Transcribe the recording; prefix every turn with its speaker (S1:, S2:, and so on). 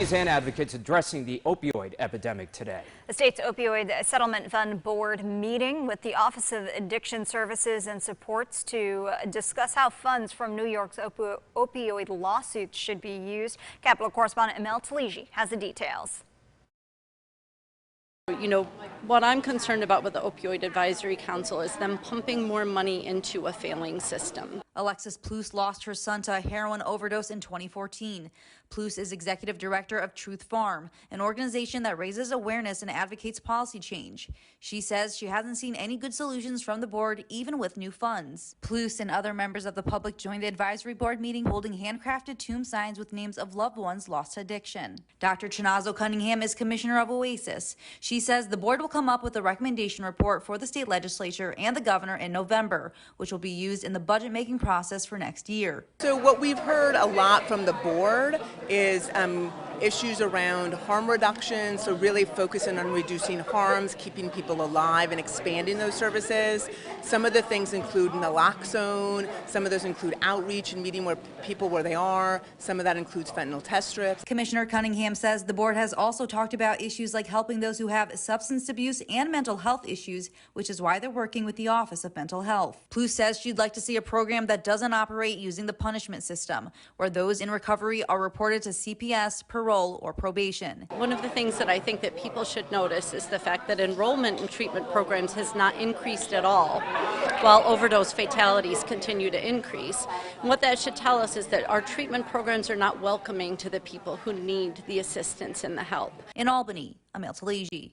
S1: And advocates addressing the opioid epidemic today.
S2: The state's opioid settlement fund board meeting with the Office of Addiction Services and Supports to discuss how funds from New York's opioid lawsuits should be used. Capitol correspondent Mel Taligi has the details.
S3: You know, what I'm concerned about with the Opioid Advisory Council is them pumping more money into a failing system.
S4: Alexis Plouffe lost her son to a heroin overdose in 2014. Plouffe is executive director of Truth Farm, an organization that raises awareness and advocates policy change. She says she hasn't seen any good solutions from the board, even with new funds. Plouffe and other members of the public joined the advisory board meeting holding handcrafted tomb signs with names of loved ones lost to addiction. Dr. Chinazo Cunningham is commissioner of Oasis. She says the board will come up with a recommendation report for the state legislature and the governor in November, which will be used in the budget-making process for next year.
S5: So what we've heard a lot from the board is issues around harm reduction, so really focusing on reducing harms, keeping people alive, and expanding those services. Some of the things include naloxone, some of those include outreach and meeting people where they are, some of that includes fentanyl test strips.
S4: Commissioner Cunningham says the board has also talked about issues like helping those who have substance abuse and mental health issues, which is why they're working with the Office of Mental Health. Plouffe says she'd like to see a program that doesn't operate using the punishment system, where those in recovery are reported to CPS, parole, or probation.
S3: One of the things that I think that people should notice is the fact that enrollment in treatment programs has not increased at all, while overdose fatalities continue to increase. And what that should tell us is that our treatment programs are not welcoming to the people who need the assistance and the help.
S4: In Albany, Mel Taligi.